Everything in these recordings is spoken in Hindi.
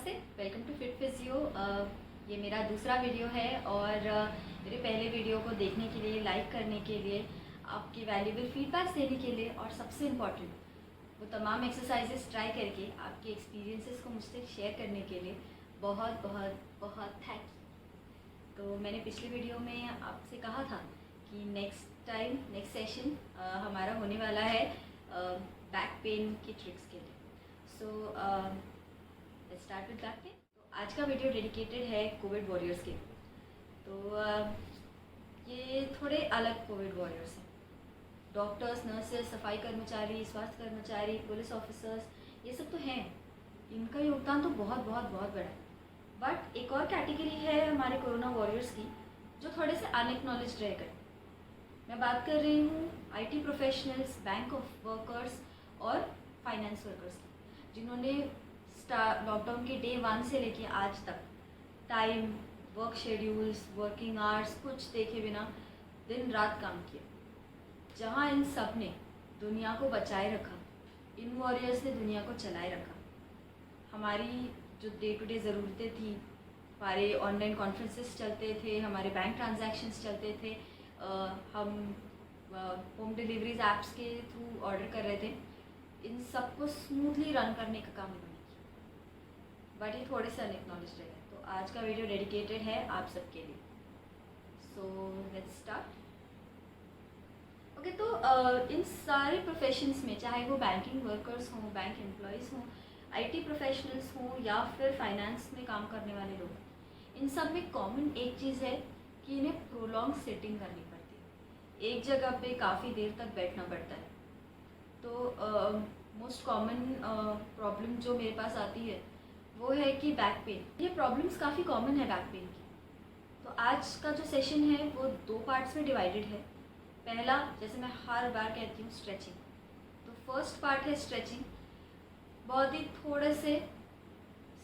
नमस्ते, वेलकम टू फिट फिजियो। ये मेरा दूसरा वीडियो है और मेरे पहले वीडियो को देखने के लिए, लाइक करने के लिए, आपके वैल्यूएबल फीडबैक्स देने के लिए और सबसे इम्पॉर्टेंट वो तमाम एक्सरसाइजेस ट्राई करके आपके एक्सपीरियंसेस को मुझसे शेयर करने के लिए बहुत बहुत बहुत थैंक यू। तो मैंने पिछले वीडियो में आपसे कहा था कि नेक्स्ट सेशन हमारा होने वाला है बैक पेन की ट्रिक्स के लिए। So start with back pain. तो आज का वीडियो डेडिकेटेड है कोविड वॉरियर्स के लिए। तो ये थोड़े अलग कोविड वॉरियर्स हैं। डॉक्टर्स, नर्सेस, सफाई कर्मचारी, स्वास्थ्य कर्मचारी, पुलिस ऑफिसर्स, ये सब तो हैं, इनका योगदान तो बहुत बहुत बहुत बड़ा है। बट एक और कैटेगरी है हमारे कोरोना वॉरियर्स की जो थोड़े से अनएक्नॉलेज्ड रह गए। मैं बात कर रही हूँ IT professionals, bank of workers और फाइनेंस वर्कर्स की, जिन्होंने लॉकडाउन के डे 1 से लेके आज तक time, work schedules, working hours कुछ देखे बिना दिन रात काम किया। जहाँ इन सब ने दुनिया को बचाए रखा, इन वॉरियर्स ने दुनिया को चलाए रखा। हमारी जो डे टू डे ज़रूरतें थी, हमारे ऑनलाइन कॉन्फ्रेंसेस चलते थे, हमारे बैंक ट्रांजैक्शंस चलते थे, हम होम डिलीवरीज ऐप्स के थ्रू ऑर्डर कर रहे थे, इन सब को स्मूथली रन करने का काम इन्होंने किया। बट ये थोड़े से अनएक्नॉलेज्ड है, तो आज का वीडियो डेडिकेटेड है आप सबके लिए। So let's start. ओके, तो इन सारे प्रोफेशंस में, चाहे वो बैंकिंग वर्कर्स हों, बैंक एम्प्लॉयज़ हों, IT प्रोफेशनल्स हों या फिर फाइनेंस में काम करने वाले लोग, इन सब में कॉमन एक चीज़ है कि इन्हें प्रोलॉन्ग सिटिंग करनी पड़ती है। एक जगह पे काफ़ी देर तक बैठना पड़ता है। तो मोस्ट कॉमन प्रॉब्लम जो मेरे पास आती है वो है कि बैक पेन। ये प्रॉब्लम्स काफ़ी कॉमन है बैक पेन की। तो आज का जो सेशन है वो 2 पार्ट्स में डिवाइडेड है। पहला, जैसे मैं हर बार कहती हूँ, स्ट्रेचिंग। तो फर्स्ट पार्ट है स्ट्रेचिंग, बहुत ही थोड़े से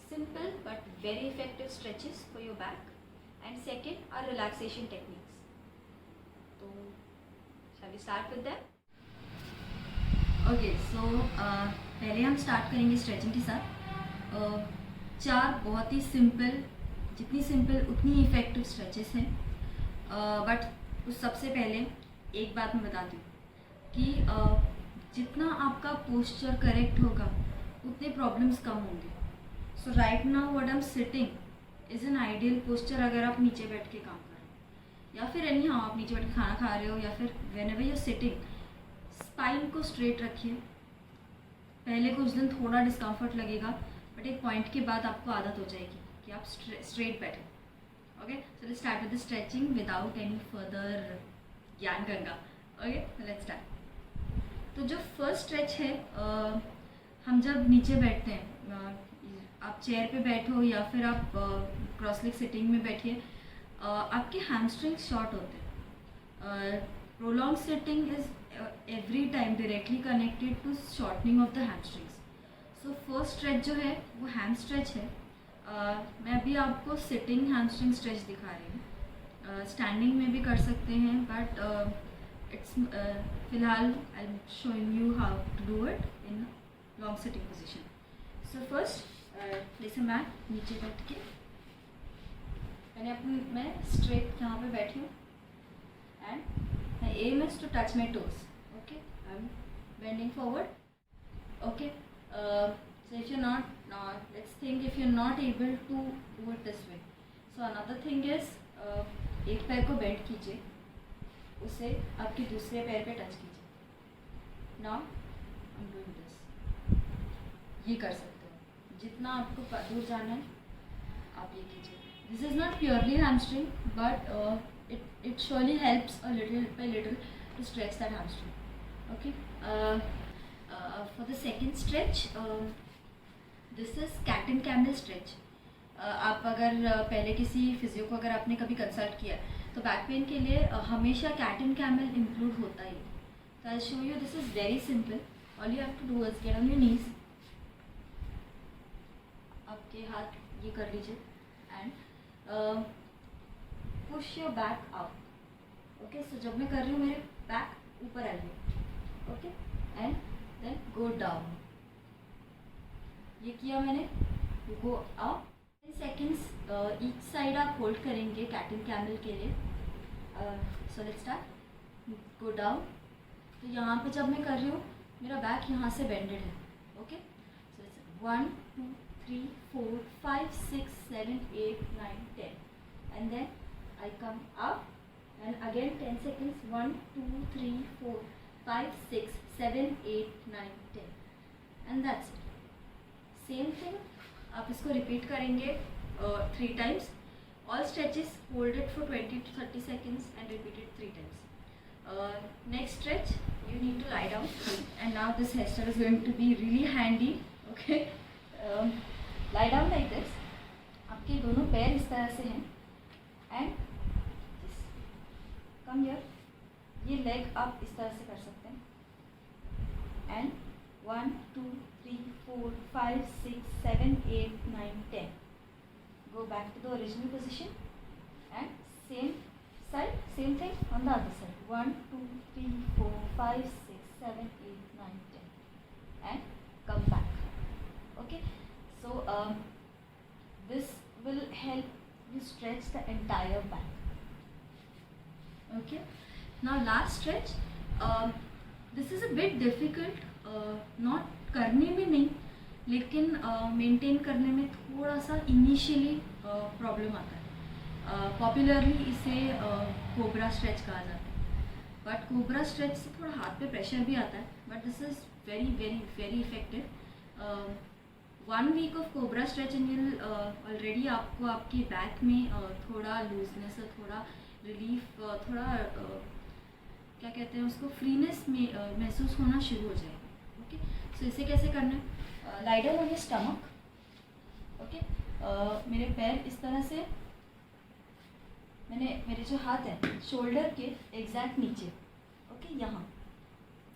simple but very effective stretches for your back. And second are relaxation techniques. तो shall we start with that? Okay, so पहले हम स्टार्ट करेंगे स्ट्रेचिंग के साथ। 4 बहुत ही सिंपल, जितनी सिंपल उतनी इफ़ेक्टिव स्ट्रेचेस हैं। बट उस सबसे पहले एक बात मैं बताती हूँ कि जितना आपका पोस्चर करेक्ट होगा उतने प्रॉब्लम्स कम होंगे। So right now what I am sitting is an ideal posture अगर आप नीचे बैठ के काम कर रहे हो, या फिर एनी हाउ आप नीचे बैठ के खाना खा रहे हो, या फिर whenever you are sitting, spine को स्ट्रेट रखिए। पहले कुछ दिन थोड़ा डिस्कम्फर्ट लगेगा, बट एक पॉइंट के बाद आपको आदत हो जाएगी कि आप स्ट्रेट बैठे। Okay, so let's start with the stretching without any further ज्ञान गंगा। Okay, let's start. तो जो फर्स्ट स्ट्रेच है, हम जब नीचे बैठते हैं, आप चेयर पे बैठो या फिर आप क्रॉस लेग सिटिंग में बैठिए, आपके हैमस्ट्रिंग्स शॉर्ट होते हैं। Prolong sitting is every time directly connected to shortening of the hamstrings. So first stretch जो है वो हैम स्ट्रेच है। मैं अभी आपको सिटिंग हैमस्ट्रिंग स्ट्रेच दिखा रही हूँ। स्टैंडिंग में भी कर सकते हैं, बट इट्स फिलहाल I am showing you how to do it in long sitting position. So first जैसे मैं नीचे बैठ के मैं स्ट्रेट यहाँ पे बैठी हूँ and my aim is to touch my toes. Okay, I am bending forward. Okay, so if you're let's think if you're not able to do it this way, so another thing is एक पैर को बेंड कीजिए, उसे आपके दूसरे पैर पे टच कीजिए। Now I am doing this. ये कर सकते हो, जितना आपको दूर जाना है आप ये कीजिए। This is not purely hamstring, but it surely helps a little by little to stretch that hamstring. Okay, for the second stretch, this is cat and camel stretch. आप अगर पहले किसी फिजियो को अगर आपने कभी कंसल्ट किया तो बैक पेन के लिए हमेशा कैट एंड कैमल इंक्लूड होता ही। तो I show you, this is very simple. All you have to do is get on your knees, आपके हाथ ये कर लीजिए and push your back out. Okay, so जब मैं कर रही हूँ मेरे बैक ऊपर आइए। Okay, and then go down. ये किया मैंने, go up 10 seconds each side आप होल्ड करेंगे कैट एंड कैमल के लिए. So let's start. Go down. तो यहाँ पे जब मैं कर रही हूँ मेरा बैक यहाँ से बेंडेड है. Okay. So 1 2 3 4 5 6 7 8 9 10 and then I come up and again 10 seconds. 1 2 3 4 5 6 7 8 9 10 and that's it. Same thing आप इसको रिपीट करेंगे 3 times. All stretches hold it for 20 to 30 seconds and repeat it 3 times. Next stretch, you need to lie down and now this hairstyle is going to be really handy. Okay. Lie down like this. आपके दोनों पैर इस तरह से हैं and come here. ये लेग आप इस तरह से कर सकते हैं and 1 2 3 4 5 6 7 8 9 10. Go back to the original position and same side, same thing on the other side. 1 2 3 4 5 6 7 8 9 10 and come back. Okay. So this will help you stretch the entire back. Okay. Now last stretch. This is a bit difficult. Not करने में नहीं लेकिन मेंटेन करने में थोड़ा सा इनिशियली प्रॉब्लम आता है. पॉपुलरली इसे कोबरा स्ट्रेच कहा जाता है. बट कोबरा स्ट्रेच से थोड़ा हाथ पे प्रेशर भी आता है. But this is very very very effective. 1 week of cobra stretch and will already आपको आपकी बैक में थोड़ा लूजनेस, थोड़ा रिलीफ, थोड़ा क्या कहते हैं उसको, फ्रीनेस में महसूस होना शुरू हो जाएगा. ओके. सो इसे कैसे करना है? Lie down on your stomach. Okay. मेरे पैर इस तरह से, मैंने मेरे जो हाथ हैं शोल्डर के एग्जैक्ट नीचे. ओके. यहाँ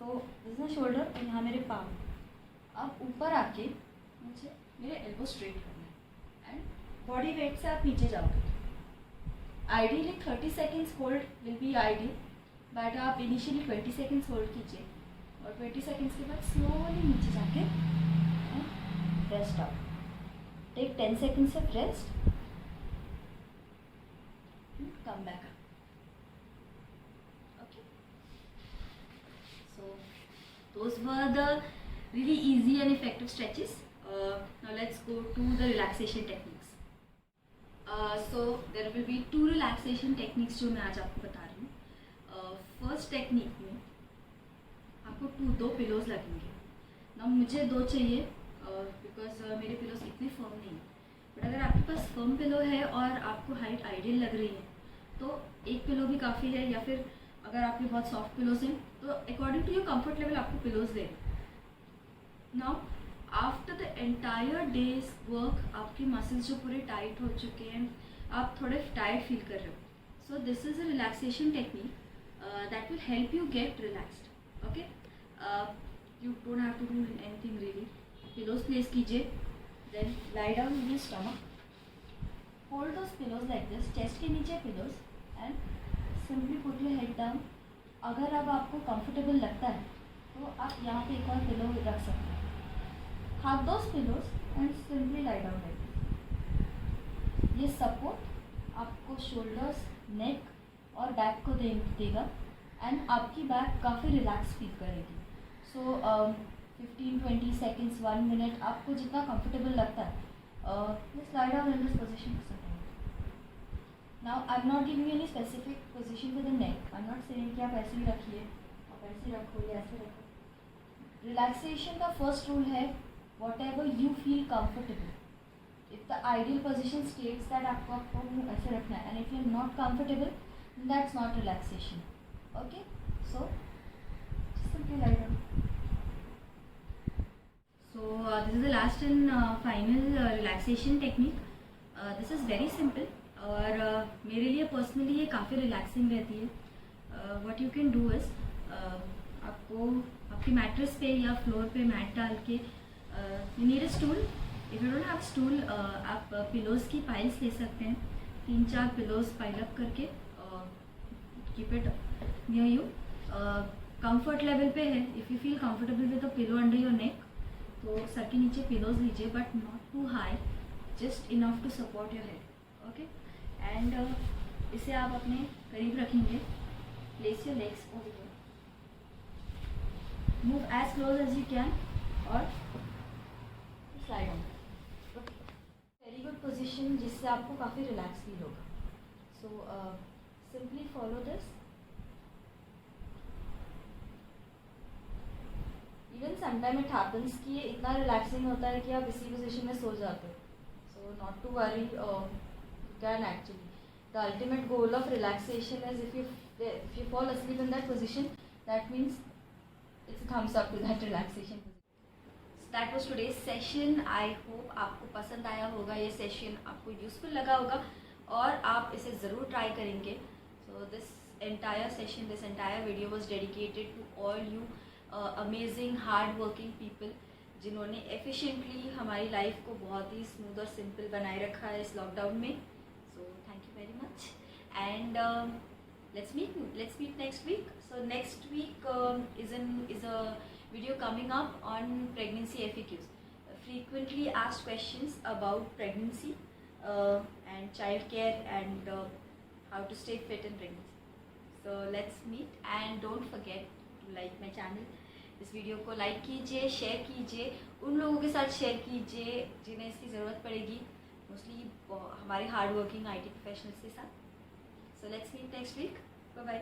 तो दिस इज शोल्डर और यहाँ मेरे पाँव. अब ऊपर आके मुझे मेरे एल्बो स्ट्रेट करना है एंड बॉडी वेट से आप नीचे जाओगे. Ideally 30 seconds hold will be ideal. But आप इनिशियली 20 सेकेंड्स होल्ड कीजिए और 20 सेकेंड्स के बाद स्लोली नीचे जाके rest out. Take 10 seconds of rest. Come back up. Okay. So those were the really easy and effective stretches. Now let's go to the relaxation techniques. So there will be 2 relaxation techniques जो मैं आज आपको बता रही हूँ. फर्स्ट टेक्निक में आपको 2 पिलोज लगेंगे. ना मुझे 2 चाहिए बिकॉज मेरे पिलोज इतने फर्म नहीं है. बट अगर आपके पास फर्म पिलो है और आपको हाइट आइडियल लग रही है तो 1 पिलो भी काफ़ी है. या फिर अगर आपके बहुत सॉफ्ट पिलोज हैं तो according to your comfort level आपको पिलोज लें. Now after the entire day's work आपके मसल्स जो पूरे टाइट हो चुके हैं, आप थोड़े टायर्ड फील कर रहे हो. So this is a relaxation technique that will help you get relaxed. Okay. You don't have to do anything really. Pillows place कीजिए, then lie down in your stomach. Hold those pillows like this, chest के नीचे pillows and simply put your head down. अगर अब आपको comfortable लगता है तो आप यहाँ पे एक और pillow रख सकते हैं. Hug those pillows and simply lie down like this. ये support आपको shoulders, neck और बैक को देगा एंड आपकी बैक काफ़ी रिलैक्स फील करेगी. सो 15-20 seconds 1 minute आपको जितना कंफर्टेबल लगता है just lie down in this position. Now I am not giving any specific position for the neck. I am not saying कि आप ऐसे ही रखिए, आप ऐसे रखो या ऐसे रखो. रिलैक्सेशन का फर्स्ट रूल है whatever you feel comfortable. If the ideal position states that आपको ऐसे रखना है and if you are not comfortable that's not relaxation. Okay. So just simply lie down. So this is the last and final relaxation technique. This is very simple और मेरे लिए पर्सनली ये काफ़ी रिलैक्सिंग रहती है. what you can do is आपको आपकी मैट्रेस पे या फ्लोर पे मैट डाल के you need a stool. if you don't have stool आप पिलोज़ की पाइल्स ले सकते हैं. 3-4 पिलोज़ पाइल अप करके keep it near you. Comfort level पे है. If you feel comfortable with a pillow under your neck तो सर के नीचे पिलोज लीजिए but not too high. Just enough to support your head. Okay, and इसे आप अपने करीब रखेंगे. Place your legs over here. Move as close as you can और slide on. Very good position जिससे आपको काफ़ी रिलैक्स फील होगा. So simply follow this. Even sometime it happens कि ये इतना रिलैक्सिंग होता है कि आप इसी पोजीशन में सो जाते हो. So not to worry, you can actually. The ultimate goal of relaxation is if you fall asleep in that position, that means it's a thumbs up to that relaxation position. So that was today's session. I hope आपको पसंद आया होगा ये सेशन, आपको यूज़फुल लगा होगा और आप इसे ज़रूर ट्राई करेंगे. So this entire session, this entire video was dedicated to all you amazing hard working people जिन्होंने efficiently हमारी लाइफ को बहुत ही स्मूथ और सिंपल बनाए रखा है इस लॉकडाउन में. So thank you very much and let's meet next week. So next week is a video coming up on pregnancy FAQs, frequently asked questions about pregnancy and childcare and how to stay fit in pregnancy. So let's meet and don't forget to like my channel. इस वीडियो को लाइक कीजिए, शेयर कीजिए, उन लोगों के साथ शेयर कीजिए जिन्हें इसकी ज़रूरत पड़ेगी, मोस्टली हमारे हार्ड वर्किंग IT प्रोफेशनल्स के साथ. So let's meet next week. Bye bye.